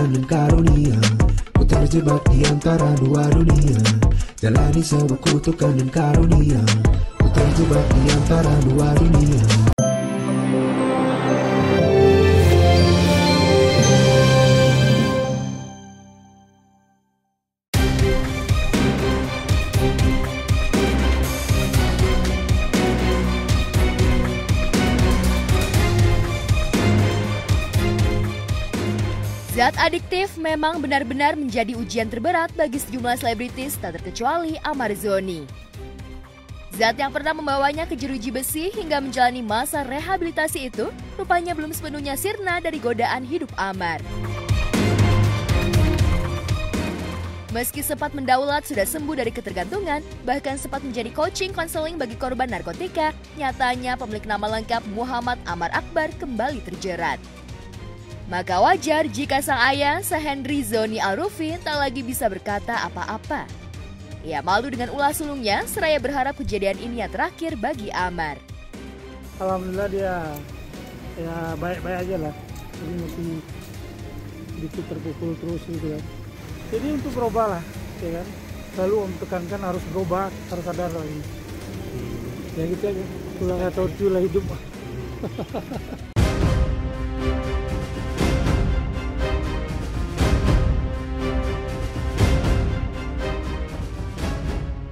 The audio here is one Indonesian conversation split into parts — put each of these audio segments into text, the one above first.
kutukan dan karunia. Ku terjebak di antara dua dunia, jalani sebuah kutukan dan karunia. Ku terjebak di antara dua dunia. Zat adiktif memang benar-benar menjadi ujian terberat bagi sejumlah selebritis, tak terkecuali Amar Zoni. Zat yang pernah membawanya ke jeruji besi hingga menjalani masa rehabilitasi itu rupanya belum sepenuhnya sirna dari godaan hidup Amar. Meski sempat mendaulat sudah sembuh dari ketergantungan, bahkan sempat menjadi coaching konseling bagi korban narkotika, nyatanya pemilik nama lengkap Muhammad Amar Akbar kembali terjerat. Maka wajar jika sang ayah, Sehendri Zoni Al-Rufin, tak lagi bisa berkata apa-apa. Ia malu dengan ulah sulungnya, seraya berharap kejadian ini yang terakhir bagi Amar. Alhamdulillah dia ya baik-baik aja lah. Jadi masih sedikit terpukul terus gitu ya. Jadi untuk berubah lah, ya kan. Selalu Om tekankan harus berubah, harus sadar lah ini. Ya gitu aja. Pulang atau lah hidup.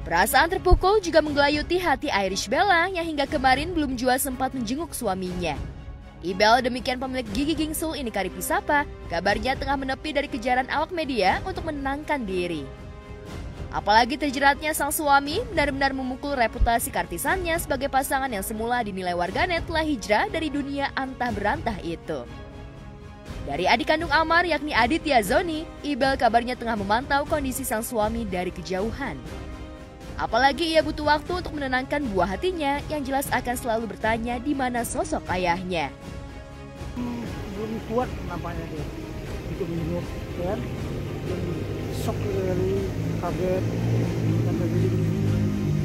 Perasaan terpukul juga menggelayuti hati Irish Bella yang hingga kemarin belum jua sempat menjenguk suaminya. Ibel, demikian pemilik Gigi Gingsul ini Kari Pisapa, kabarnya tengah menepi dari kejaran awak media untuk menenangkan diri. Apalagi terjeratnya sang suami benar-benar memukul reputasi kartisannya sebagai pasangan yang semula dinilai warganet telah hijrah dari dunia antah berantah itu. Dari adik kandung Amar yakni Aditya Zoni, Ibel kabarnya tengah memantau kondisi sang suami dari kejauhan. Apalagi ia butuh waktu untuk menenangkan buah hatinya yang jelas akan selalu bertanya di mana sosok ayahnya. Belum kuat nampaknya dia untuk menjenguk, kan? Dan shock dari kaget dan begitu.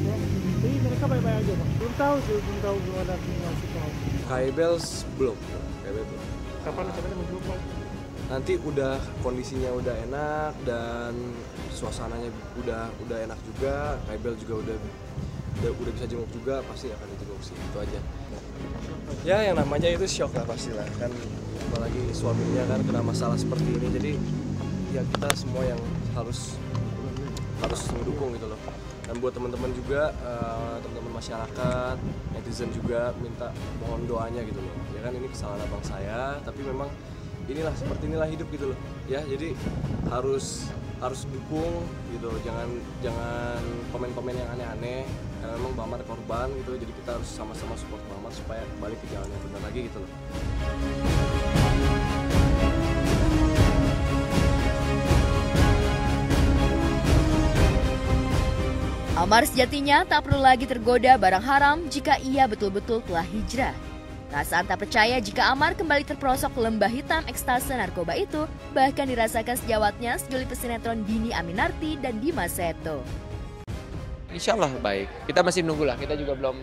Ya, jadi mereka baik-baik aja, Bang. Belum tahu belum ada informasi tahu. Kaibels belum. Kapan katanya menjenguk, Bang? Nanti udah kondisinya udah enak dan suasananya udah enak juga, Kaibel juga udah bisa jenguk juga, pasti akan dijenguk sih, itu aja. Ya yang namanya itu shock lah pastilah kan, apalagi suaminya kan kena masalah seperti ini, jadi ya kita semua yang harus mendukung gitu loh. Dan buat teman-teman juga, teman-teman masyarakat, netizen juga minta mohon doanya gitu loh. Ya kan ini kesalahan abang saya, tapi memang seperti inilah hidup gitu loh. Ya jadi harus dukung gitu, jangan komen-komen yang aneh-aneh, karena memang Bang Amar korban gitu, jadi kita harus sama-sama support Bang Amar supaya kembali ke jalan yang benar lagi gitu loh. Amar sejatinya tak perlu lagi tergoda barang haram jika ia betul-betul telah hijrah. Perasaan tak percaya jika Amar kembali terperosok ke lembah hitam ekstase narkoba itu bahkan dirasakan sejawatnya sejoli pesinetron Dini Aminarti dan Dimas Seto. Insya Allah baik. Kita masih menunggu lah. Kita juga belum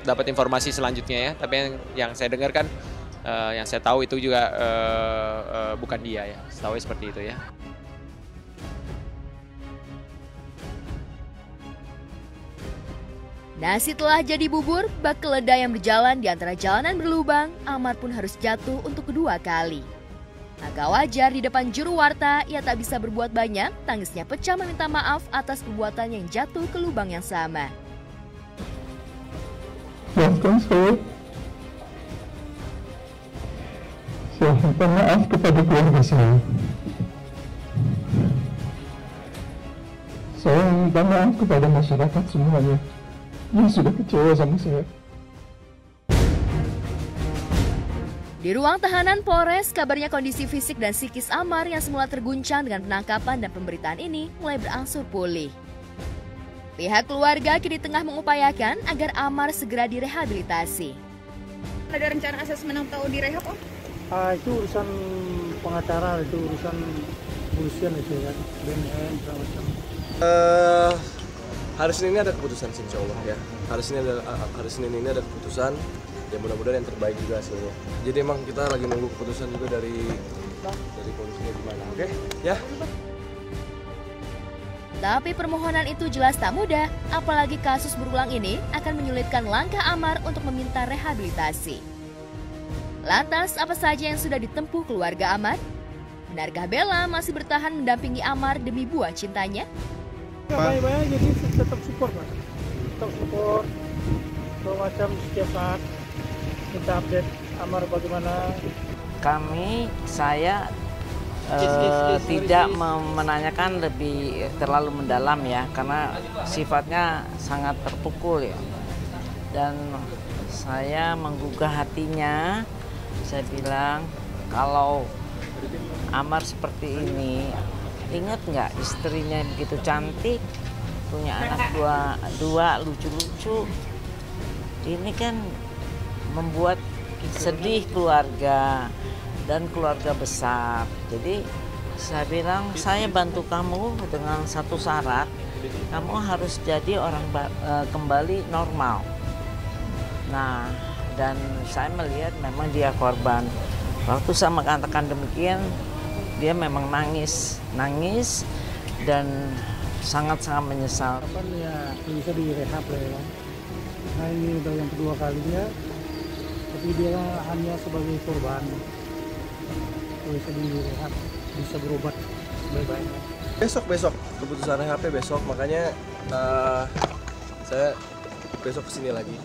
dapat informasi selanjutnya ya. Tapi yang saya dengar kan, yang saya tahu itu juga bukan dia ya. Setahu seperti itu ya. Nasi telah jadi bubur, bak keledai yang berjalan di antara jalanan berlubang, Amar pun harus jatuh untuk kedua kali. Agak wajar di depan juru warta, ia tak bisa berbuat banyak, tangisnya pecah meminta maaf atas perbuatan yang jatuh ke lubang yang sama. Maafkan saya. Saya minta maaf kepada keluarga saya. Saya minta maaf kepada masyarakat semuanya yang sudah kecewa sama saya. Di ruang tahanan Polres, kabarnya kondisi fisik dan psikis Amar yang semula terguncang dengan penangkapan dan pemberitaan ini mulai berangsur pulih. Pihak keluarga kini tengah mengupayakan agar Amar segera direhabilitasi. Ada rencana asesmen atau direhab, Om? Itu urusan pengacara, itu urusan kepolisian itu kan, BNN, segala macam. Hari Senin ini ada keputusan sih, insya Allah ya. Hari Senin ini ada keputusan, ya mudah-mudahan yang terbaik juga hasilnya. Jadi emang kita lagi nunggu keputusan juga dari dari polisinya gimana. Oke? Ya. Tapi permohonan itu jelas tak mudah, apalagi kasus berulang ini akan menyulitkan langkah Amar untuk meminta rehabilitasi. Lantas, apa saja yang sudah ditempuh keluarga Amar? Benarkah Bella masih bertahan mendampingi Amar demi buah cintanya? Baik-baik, jadi tetap support, Mas. Tetap support, macam setiap saat kita update Amar bagaimana. Saya tidak menanyakan lebih terlalu mendalam ya, karena sifatnya sangat terpukul ya. Dan saya menggugah hatinya, saya bilang kalau Amar seperti ini, ingat nggak istrinya begitu cantik, punya anak dua lucu-lucu, ini kan membuat sedih keluarga dan keluarga besar. Jadi saya bilang, saya bantu kamu dengan satu syarat, kamu harus jadi orang kembali normal. Nah, dan saya melihat memang dia korban. Waktu saya mengatakan demikian, dia memang nangis dan sangat-sangat menyesal. Kapan ya bisa direhab ya. Nah, ini udah yang kedua kalinya, tapi dia hanya sebagai korban. Bisa direhab, bisa berobat sebaik-baiknya. Besok keputusan rehab besok, makanya saya besok kesini lagi.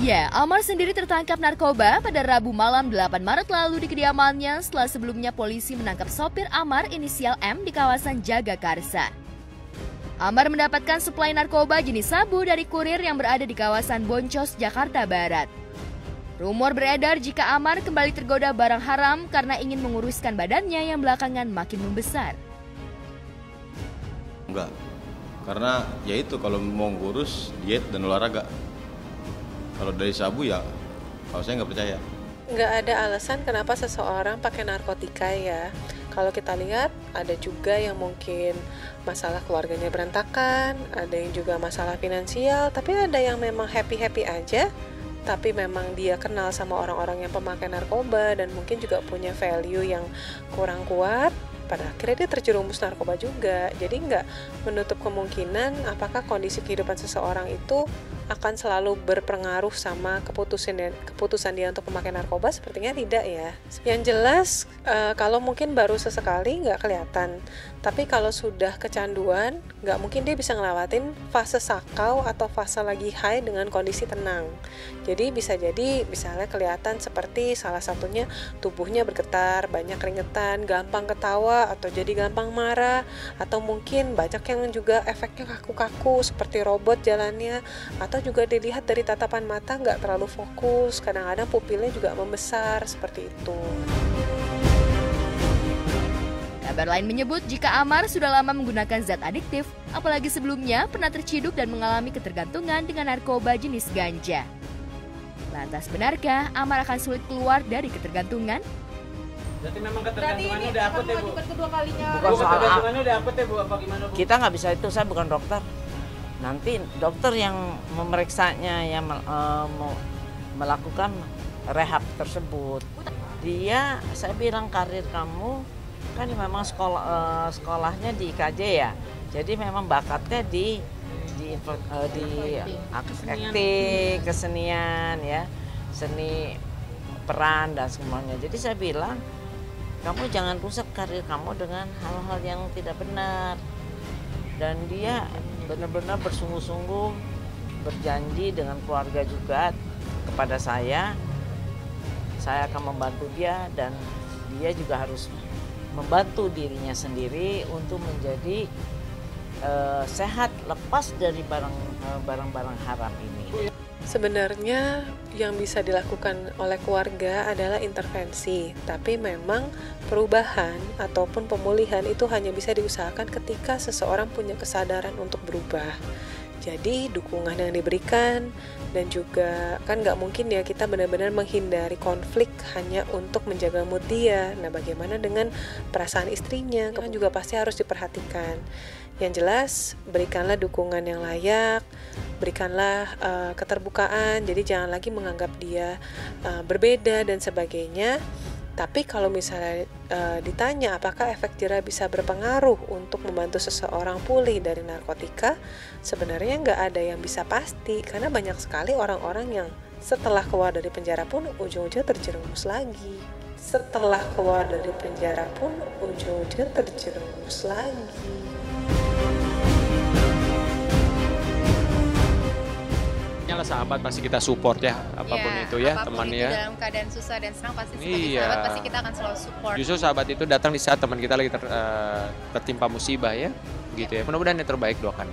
Ya, Amar sendiri tertangkap narkoba pada Rabu malam 8 Maret lalu di kediamannya setelah sebelumnya polisi menangkap sopir Amar inisial M di kawasan Jagakarsa. Amar mendapatkan suplai narkoba jenis sabu dari kurir yang berada di kawasan Boncos, Jakarta Barat. Rumor beredar jika Amar kembali tergoda barang haram karena ingin menguruskan badannya yang belakangan makin membesar. Enggak, karena ya itu kalau mau ngurus diet dan olahraga. Kalau dari sabu ya, kalau saya nggak percaya. Nggak ada alasan kenapa seseorang pakai narkotika ya. Kalau kita lihat, ada juga yang mungkin masalah keluarganya berantakan, ada yang juga masalah finansial, tapi ada yang memang happy-happy aja, tapi memang dia kenal sama orang-orang yang pemakai narkoba dan mungkin juga punya value yang kurang kuat, pada akhirnya dia terjerumus narkoba juga. Jadi nggak menutup kemungkinan apakah kondisi kehidupan seseorang itu akan selalu berpengaruh sama keputusan dia untuk memakai narkoba. Sepertinya tidak ya. Yang jelas kalau mungkin baru sesekali nggak kelihatan, tapi kalau sudah kecanduan nggak mungkin dia bisa ngelewatin fase sakau atau fase lagi high dengan kondisi tenang. Jadi bisa jadi misalnya kelihatan seperti salah satunya tubuhnya bergetar, banyak keringetan, gampang ketawa atau jadi gampang marah, atau mungkin banyak yang juga efeknya kaku-kaku seperti robot jalannya, atau juga dilihat dari tatapan mata nggak terlalu fokus, kadang-kadang pupilnya juga membesar seperti itu. Kabar lain menyebut jika Amar sudah lama menggunakan zat adiktif, apalagi sebelumnya pernah terciduk dan mengalami ketergantungan dengan narkoba jenis ganja. Lantas benarkah Amar akan sulit keluar dari ketergantungan? Berarti memang ketergantungannya udah akut ya Bu? Kedua kalinya. Bukan ketergantungannya udah akut ya Bu? Apa gimana Bu? Kita nggak bisa itu, saya bukan dokter. Nanti dokter yang memeriksanya, yang melakukan rehab tersebut. Saya bilang karir kamu kan memang sekolahnya di IKJ ya. Jadi memang bakatnya di akting, kesenian ya, seni peran dan semuanya. Jadi saya bilang, kamu jangan rusak karir kamu dengan hal-hal yang tidak benar. Dan dia benar-benar bersungguh-sungguh berjanji dengan keluarga juga kepada saya akan membantu dia, dan dia juga harus membantu dirinya sendiri untuk menjadi sehat lepas dari barang-barang haram ini. Sebenarnya yang bisa dilakukan oleh keluarga adalah intervensi, tapi memang perubahan ataupun pemulihan itu hanya bisa diusahakan ketika seseorang punya kesadaran untuk berubah. Jadi dukungan yang diberikan, dan juga kan nggak mungkin ya kita benar-benar menghindari konflik hanya untuk menjaga mood dia. Nah, bagaimana dengan perasaan istrinya kan juga pasti harus diperhatikan. Yang jelas, berikanlah dukungan yang layak, berikanlah keterbukaan, jadi jangan lagi menganggap dia berbeda dan sebagainya. Tapi kalau misalnya ditanya apakah efek jerah bisa berpengaruh untuk membantu seseorang pulih dari narkotika, sebenarnya nggak ada yang bisa pasti, karena banyak sekali orang-orang yang setelah keluar dari penjara pun ujung-ujungnya terjerumus lagi. Setelah keluar dari penjara pun ujung-ujungnya terjerumus lagi. Lah sahabat pasti kita support ya, apapun itu ya temannya. Dalam keadaan susah dan senang pasti sebagai sahabat pasti kita akan selalu support. Justru sahabat itu datang di saat teman kita lagi tertimpa musibah ya, begitu ya. Mudah-mudahan yang terbaik, doakan.